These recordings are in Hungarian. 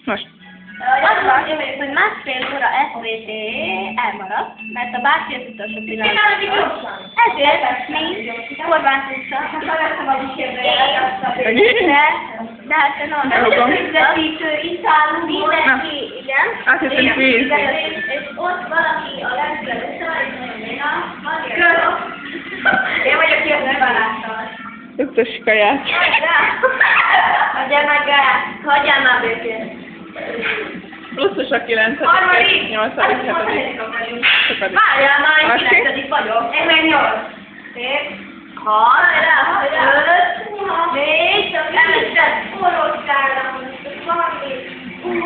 Most. Az van, hogy másfél óra SVT elmaradt, mert a bácsi az utolsó pillanatban. Ezért mi korvántunkra, de hát nem fizetítő, itálunk, mindenki, igen. Azt hiszem, víz. És ott valaki a legfelelősebb, én vagyok ki az öbáláttal. Ötös kaját. Hagyjál meg gát, hagyjál már békén. Pluszos a 9. 8. 7. Várjál, már 9. vagyok. Én meg 8. 7, 6, 5, 4, említett forróskára,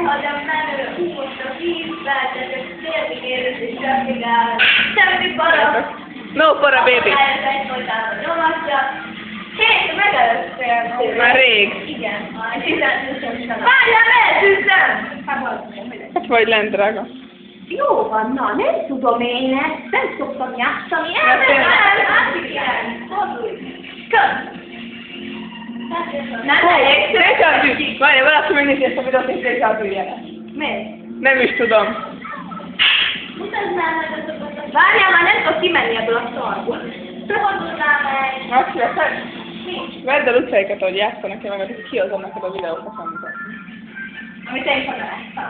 hagyjam menő, most a vízben, de csak szélvig érőt és semmi gáz. Semmi para. No para, baby. Hét, megelőztél. Már rég. Igen. Várjál, eltűzem! Hát vagy lent, drága. Jó van, na, nem tudom én ezt, nem szoktam játszani. Nem elég. Déjátű! Várjál, valaki megnézi ezt a videót, és déjátűje. Miért? Nem is tudom. Mutasd már meg azokat. Várjál, már nem tudok kimenni ebből a szarból. Fordulnál meg. Azt veszed? Vedd el utcaikat, ahogy játszanak, én meg kihozom neked a videókat, amiket. Amit én találtam.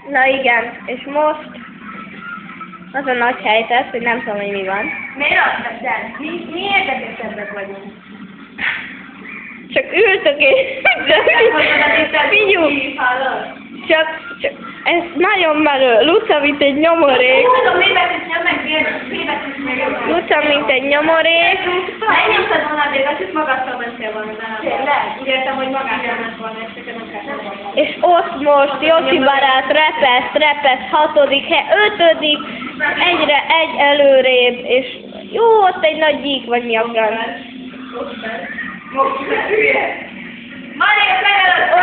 Na igen, és most az a nagy helyzet, hogy nem tudom, hogy mi van. Miért azt veszed? Mi érdekesebbek vagyunk? Csak ültök és... Figyú! Csak ez nagyon menő. Luca, mint egy nyomorék. Tudom, mi betűs nyom, meg mi betűs meg. Luca, mint egy nyomorék. Megnyomtad volna a B-betűt, magadtól mentél volna. Tényleg? Úgy értem, hogy magától ment volna, és csak nem kellett volna. És ott most Jocsi barát repesz, 6. hely, 5. egyre egy előrébb, és jó, ott egy nagy gyík, vagy mi a franc. Marika, megelőtt!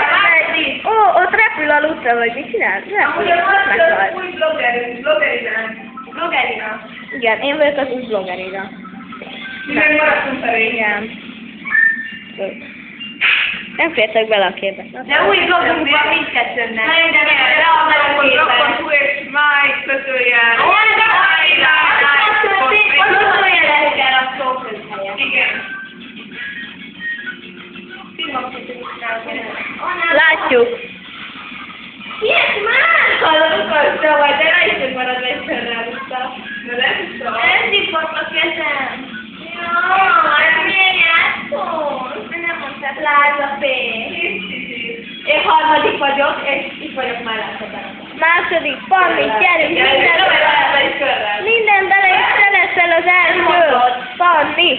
Ó, ott repül a Luca, vagy mit csinál? Meghalt. Új blogerina. Igen, én vagyok az új blogerina. Minden maradtunk a régen. Igen. Nem fértek bele a képbe. De új blogunk van mindkettőnknek. Rockon.hu és Mike kötőjel. Igen. Látjuk. Ilyet már! Hallottuk, vagy, de rá is hogy marad egyszer ráadta. De nem is tudom. Elszívott a kezem. Jaj, milyen játszol? Nem mondtad, Láza P. Én 3. vagyok, és itt vagyok már láthatáron. Második, Fanni, gyerünk, minden bele is szereszel az első. Fanni.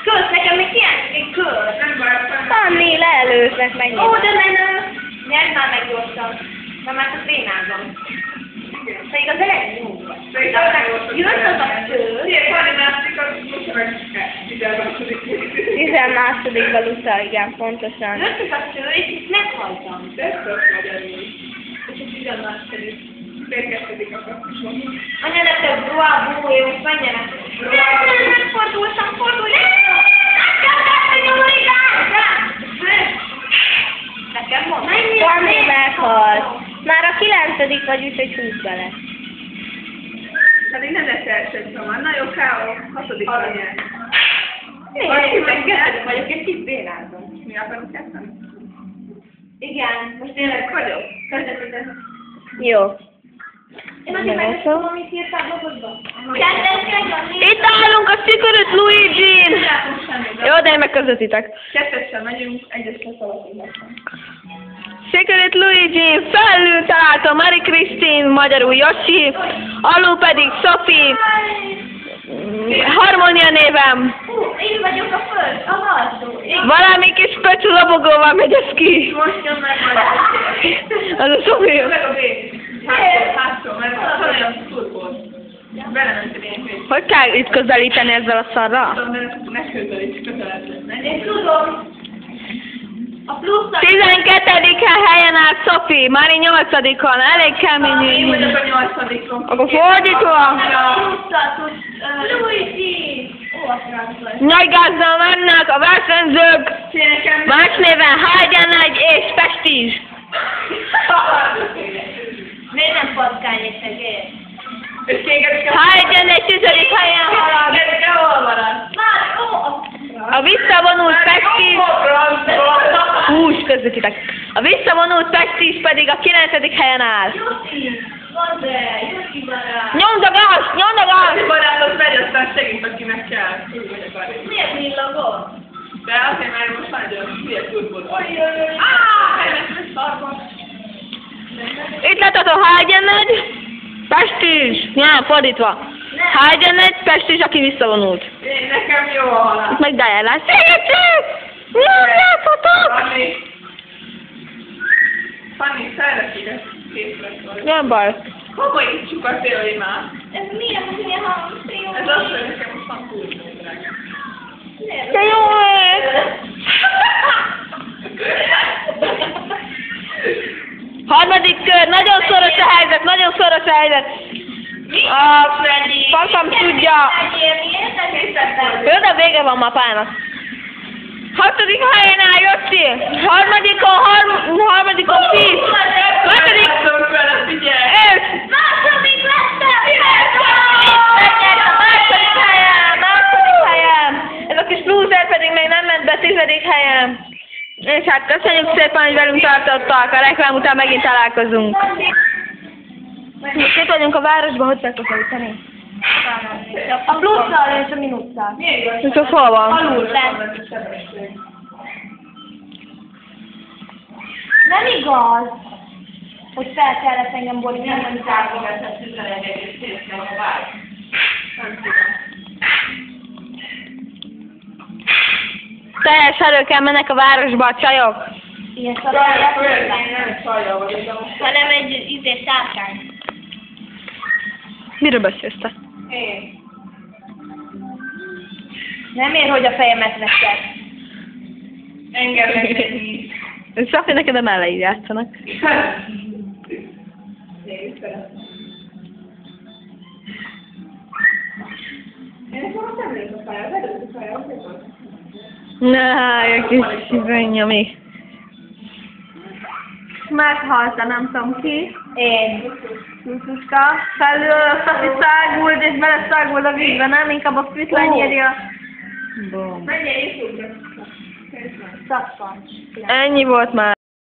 Kösz, nekem még hiányzik, kösz. Fanni, leelőznek meg. Ó, de menő. Nyerd már meg gyorsan. De már csak bénázom. Pedig az elején jó vagy. Jött az a kő. 12. Luca, igen, pontosan. Jött az a kő, és itt meghaltam. És a 12. Anya, nektek broábú, én most menjenek. Nem fordultam. Nekem mond. Fanni meghalt. Már a 9. vagy, úgyhogy húz bele. Pedig nem lesz első szomar. Na jó, K.O. 6. anyag. Én vagyok, és itt bénázom. Mi akarunk játszani? Igen, most tényleg vagyok. Jó. Én azért megnéztem, amit írtál blogodba. Itt állunk a Secret Luigi-n! Jó, de én meg közöttitek. Kettessel megyünk, egyesre szalatunk. Secret Luigi, felül találta Mary Christine, magyarul Yoshi, alul pedig Sophie, Harmonia névem. Én vagyok a föld, a alsó. Valami kis pöcsű lobogóval megy ez ki. Most jön meg Az a Sophie. Meg a B. Hátsó, mert van olyan szurkol. Belementem én pénzt. Hogy kell itt közelíteni ezzel a szarral? Tudom, mert ne közelíts, közelíteni. Én tudom. A plusznak... 12. helyen áll Sophie, Mari 8-on, elég kemény. Én vagyok a 8-on. Akkor fordítva. Luigi! Ó, Nagy gázzal mennek a versenyzők, más néven Hagyan és Prestige. Miért nem patkány és egész? És téged kell... Hagyan egy 10. helyen halad. Téged kell hol marad? Már, ó, A visszavonult Prestige... Hús közvetitek. A visszavonult Prestige pedig a 9. helyen áll. Jussi, mondd el, Jussi barát. Nyomd a gázt, nyomd a gázt! Barátot megy, aztán segít, akinek kell. Úgy vagy a barát. Miért villogol? De azért, mert most nagyon hülye turbod vagy. Ojjjjjj. Elmegy szarba. Itt látható Hagyan Prestige. Nem, fordítva. Hagyan Prestige, aki visszavonult. Én nekem jó a halál. Itt meg Diana. Segítség! Nem láthatok! Fanni, szeretik ezt készre szólni. Nem baj. Komolyítsuk a télimát. Ez milyen hangszínű? Ez azt, hogy nekem most van kurva, drága. De jó ég! Harmadik kör, nagyon szoros a helyzet, nagyon szoros a helyzet. A Fantam tudja. Jó, de vége van ma a pályának. 6. helyen áll Jossi. Harmadikon Fis. 5. És Második lettem! második helyen. Ez a kis loser pedig még nem ment be 10. helyen. És hát köszönjük szépen, hogy velünk tartottak. A reklám után megint találkozunk. Itt vagyunk a városban, hogy kell köszönjük. A plusszal és a minusszal. Ez a hol van? Alul, lent. Nem igaz, hogy fel kellett engem borítani, amit Teljes erőkkel mennek a városba a csajok. ilyen hanem egy sárkány. Miről beszélsz te? Én. Nem ér, hogy a fejemet neked. Engem megnézni. Szafi, neked a mellei játszanak. Én szeretem. Én most nem lőtt a fejem, vedőtt a fejem, hogy van? Na, kis szívőnyami. Meghalta, nem tudom ki. Én. Juszuska. Felül a Szafi szágult, és beleszágult a vízbe, nem? Inkább a füt lenyírja. Bum. Menjél YouTube-ra. Szakpancs. Ennyi volt már.